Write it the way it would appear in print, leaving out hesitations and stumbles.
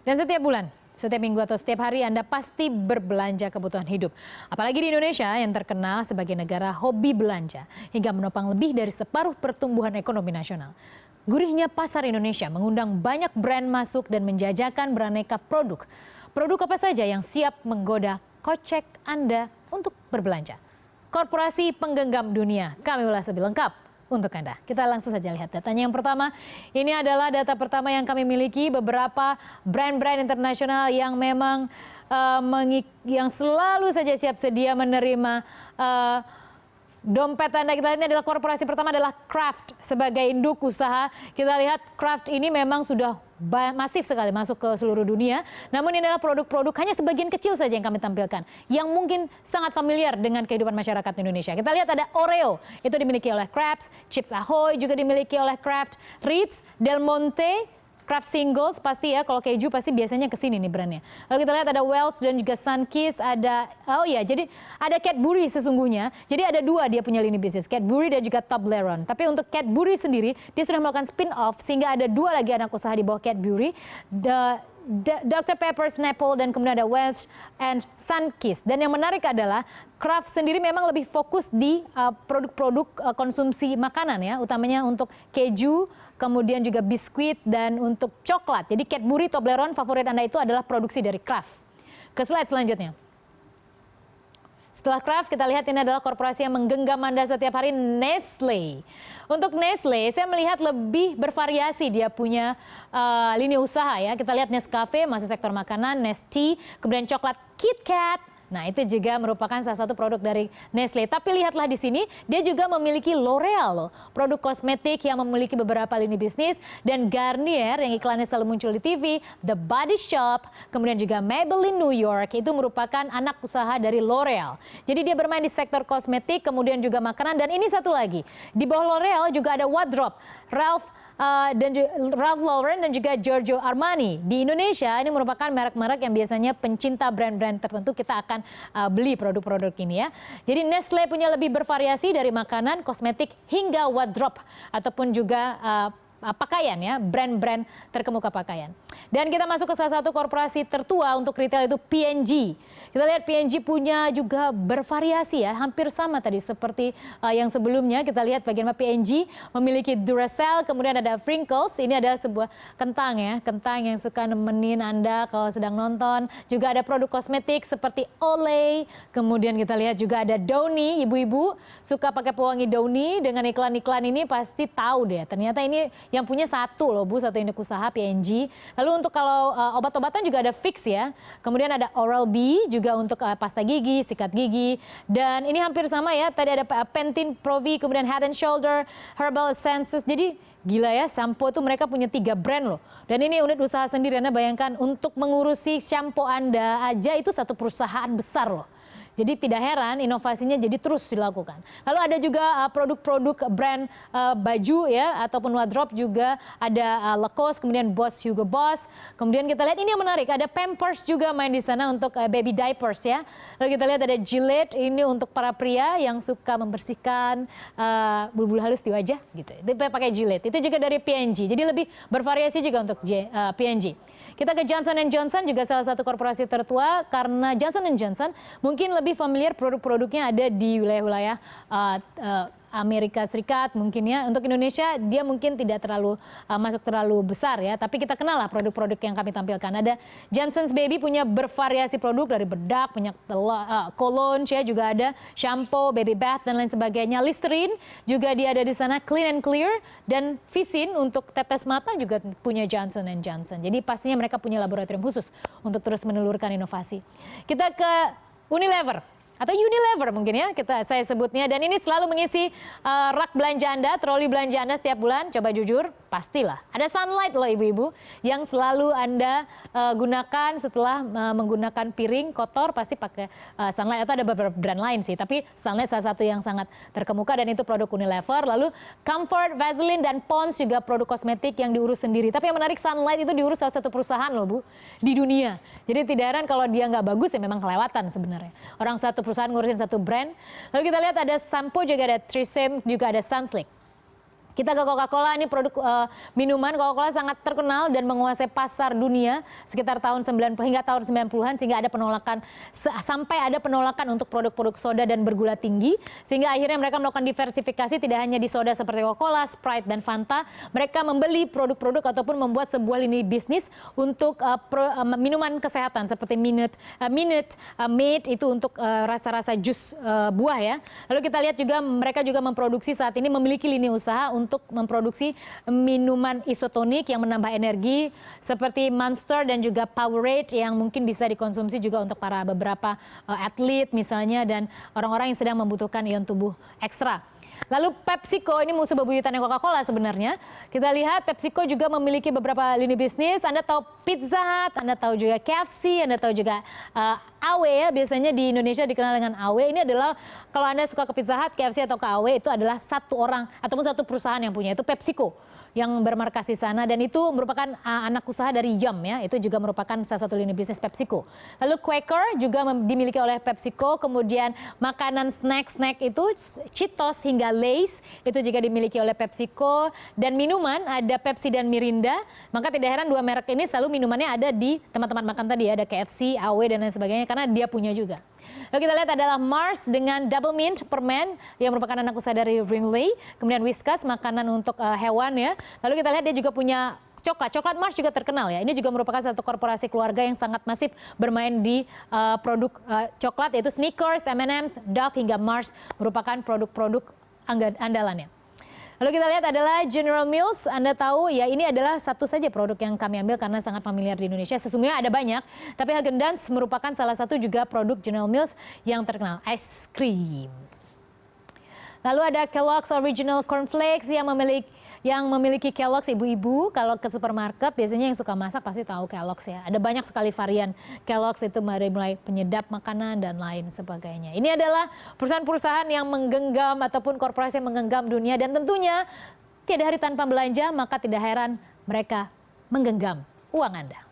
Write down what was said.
Dan setiap bulan, setiap minggu atau setiap hari Anda pasti berbelanja kebutuhan hidup. Apalagi di Indonesia yang terkenal sebagai negara hobi belanja hingga menopang lebih dari separuh pertumbuhan ekonomi nasional. Gurihnya pasar Indonesia mengundang banyak brand masuk dan menjajakan beraneka produk. Produk apa saja yang siap menggoda kocek Anda untuk berbelanja? Korporasi penggenggam dunia, kami ulas lebih lengkap untuk Anda. Kita langsung saja lihat datanya. Yang pertama, ini adalah data pertama yang kami miliki, beberapa brand-brand internasional yang memang yang selalu saja siap sedia menerima dompet Anda. Kita lihat ini adalah korporasi pertama adalah Kraft sebagai induk usaha. Kita lihat Kraft ini memang sudah masif sekali masuk ke seluruh dunia. Namun ini adalah produk-produk hanya sebagian kecil saja yang kami tampilkan, yang mungkin sangat familiar dengan kehidupan masyarakat Indonesia. Kita lihat ada Oreo, itu dimiliki oleh Kraft, Chips Ahoy juga dimiliki oleh Kraft, Ritz, Del Monte, Kraft Singles pasti ya, kalau keju pasti biasanya ke sini nih brandnya. Lalu kita lihat ada Wells dan juga Sunkist, ada jadi ada Cadbury sesungguhnya. Jadi ada dua dia punya lini bisnis, Cadbury dan juga Toblerone. Tapi untuk Cadbury sendiri dia sudah melakukan spin-off sehingga ada dua lagi anak usaha di bawah Cadbury, Dr. Pepper, Snapple, dan kemudian ada Wells and Sunkist. Dan yang menarik adalah Kraft sendiri memang lebih fokus di produk-produk konsumsi makanan ya, utamanya untuk keju, kemudian juga biskuit dan untuk coklat. Jadi Cadbury, Toblerone favorit Anda itu adalah produksi dari Kraft. Ke slide selanjutnya. Setelah Kraft, kita lihat ini adalah korporasi yang menggenggam Anda setiap hari, Nestle. Untuk Nestle, saya melihat lebih bervariasi dia punya lini usaha ya. Kita lihat Nescafe, masih sektor makanan, Nestea, kemudian coklat KitKat. Nah, itu juga merupakan salah satu produk dari Nestle. Tapi lihatlah di sini, dia juga memiliki L'Oreal loh, produk kosmetik yang memiliki beberapa lini bisnis, dan Garnier yang iklannya selalu muncul di TV, The Body Shop, kemudian juga Maybelline New York, itu merupakan anak usaha dari L'Oreal. Jadi dia bermain di sektor kosmetik, kemudian juga makanan, dan ini satu lagi, di bawah L'Oreal juga ada Wardrobe, Ralph Lauren dan juga Giorgio Armani. Di Indonesia ini merupakan merek-merek yang biasanya pencinta brand-brand tertentu kita akan beli produk-produk ini ya. Jadi Nestle punya lebih bervariasi dari makanan, kosmetik hingga wardrobe ataupun juga pakaian ya, brand-brand terkemuka pakaian. Dan kita masuk ke salah satu korporasi tertua untuk retail itu P&G. Kita lihat P&G punya juga bervariasi ya, hampir sama tadi seperti yang sebelumnya. Kita lihat bagaimana P&G memiliki Duracell, kemudian ada Pringles. Ini ada sebuah kentang ya, kentang yang suka nemenin Anda kalau sedang nonton. Juga ada produk kosmetik seperti Olay. Kemudian kita lihat juga ada Downy, ibu-ibu suka pakai pewangi Downy. Dengan iklan-iklan ini pasti tahu deh, ternyata ini yang punya satu loh Bu, satu induk usaha P&G. Lalu untuk kalau obat-obatan juga ada Vicks ya. Kemudian ada Oral-B juga untuk pasta gigi, sikat gigi. Dan ini hampir sama ya. Tadi ada Pantene Pro-V, kemudian Head and Shoulder, Herbal Essences. Jadi gila ya, sampo itu mereka punya 3 brand loh. Dan ini unit usaha sendiri. Anda bayangkan untuk mengurusi sampo Anda aja itu satu perusahaan besar loh. Jadi tidak heran inovasinya jadi terus dilakukan. Lalu ada juga produk-produk brand baju ya ataupun wardrobe juga ada Lacoste, kemudian Boss Hugo Boss. Kemudian kita lihat ini yang menarik, ada Pampers juga main di sana untuk baby diapers ya. Lalu kita lihat ada Gillette, ini untuk para pria yang suka membersihkan bulu-bulu halus di wajah gitu. Itu pakai Gillette. Itu juga dari P&G. Jadi lebih bervariasi juga untuk P&G. Kita ke Johnson & Johnson, juga salah satu korporasi tertua karena Johnson & Johnson mungkin lebih familiar produk-produknya ada di wilayah-wilayah Amerika Serikat mungkin ya. Untuk Indonesia dia mungkin tidak terlalu masuk terlalu besar ya, tapi kita kenal lah produk-produk yang kami tampilkan. Ada Johnson's Baby punya bervariasi produk dari bedak, punya cologne ya, juga ada shampoo, baby bath dan lain sebagainya. Listerine juga dia ada di sana, Clean and Clear, dan Vicin untuk tetes mata juga punya Johnson & Johnson. Jadi pastinya mereka punya laboratorium khusus untuk terus menelurkan inovasi. Kita ke Unilever atau Unilever mungkin ya saya sebutnya, dan ini selalu mengisi rak belanja Anda, troli belanja Anda setiap bulan. Coba jujur, pastilah ada Sunlight loh ibu-ibu yang selalu Anda gunakan setelah menggunakan piring kotor, pasti pakai Sunlight, atau ada beberapa brand lain sih, tapi Sunlight salah satu yang sangat terkemuka dan itu produk Unilever. Lalu Comfort, Vaseline, dan Pond's juga produk kosmetik yang diurus sendiri. Tapi yang menarik, Sunlight itu diurus salah satu perusahaan loh Bu di dunia. Jadi tidak heran kalau dia nggak bagus ya, memang kelewatan sebenarnya. Orang satu perusahaan ngurusin satu brand. Lalu kita lihat ada sampo juga ada Tresemme, juga ada Sunsilk. Kita ke Coca-Cola, ini produk minuman. Coca-Cola sangat terkenal dan menguasai pasar dunia sekitar tahun 90 hingga tahun 90-an, sehingga ada penolakan sampai ada penolakan untuk produk-produk soda dan bergula tinggi, sehingga akhirnya mereka melakukan diversifikasi tidak hanya di soda seperti Coca-Cola, Sprite dan Fanta. Mereka membeli produk-produk ataupun membuat sebuah lini bisnis untuk minuman kesehatan seperti Minute Maid itu untuk rasa-rasa jus buah ya. Lalu kita lihat juga mereka juga memproduksi saat ini memiliki lini usaha untuk memproduksi minuman isotonik yang menambah energi seperti Monster dan juga Powerade yang mungkin bisa dikonsumsi juga untuk para beberapa atlet misalnya dan orang-orang yang sedang membutuhkan ion tubuh ekstra. Lalu PepsiCo, ini musuh bebuyutannya Coca-Cola sebenarnya. Kita lihat PepsiCo juga memiliki beberapa lini bisnis. Anda tahu Pizza Hut, Anda tahu juga KFC, Anda tahu juga AW ya. Biasanya di Indonesia dikenal dengan AW. Ini adalah kalau Anda suka ke Pizza Hut, KFC atau ke AW itu adalah satu orang ataupun satu perusahaan yang punya. Itu PepsiCo yang bermarkas di sana dan itu merupakan anak usaha dari Yum ya. Itu juga merupakan salah satu lini bisnis PepsiCo. Lalu Quaker juga dimiliki oleh PepsiCo, kemudian makanan snack itu Cheetos hingga Lay's itu juga dimiliki oleh PepsiCo dan minuman ada Pepsi dan Mirinda. Maka tidak heran dua merek ini selalu minumannya ada di tempat-tempat makan tadi ya, ada KFC, AW dan lain sebagainya karena dia punya juga. Lalu kita lihat adalah Mars dengan Double Mint permen yang merupakan anak usaha dari Wrigley. Kemudian Whiskas makanan untuk hewan ya. Lalu kita lihat dia juga punya coklat Mars juga terkenal ya. Ini juga merupakan satu korporasi keluarga yang sangat masif bermain di produk coklat yaitu Snickers, M&M's, Dove hingga Mars merupakan produk-produk andalannya. Lalu kita lihat adalah General Mills. Anda tahu ya ini adalah satu saja produk yang kami ambil karena sangat familiar di Indonesia. Sesungguhnya ada banyak, tapi Häagen-Dazs merupakan salah satu juga produk General Mills yang terkenal, es krim. Lalu ada Kellogg's Original Cornflakes yang memiliki Kellogg's ibu-ibu. Kalau ke supermarket biasanya yang suka masak pasti tahu Kellogg's ya. Ada banyak sekali varian Kellogg's itu mulai penyedap makanan dan lain sebagainya. Ini adalah perusahaan-perusahaan yang menggenggam ataupun korporasi yang menggenggam dunia dan tentunya tiada hari tanpa belanja, maka tidak heran mereka menggenggam uang Anda.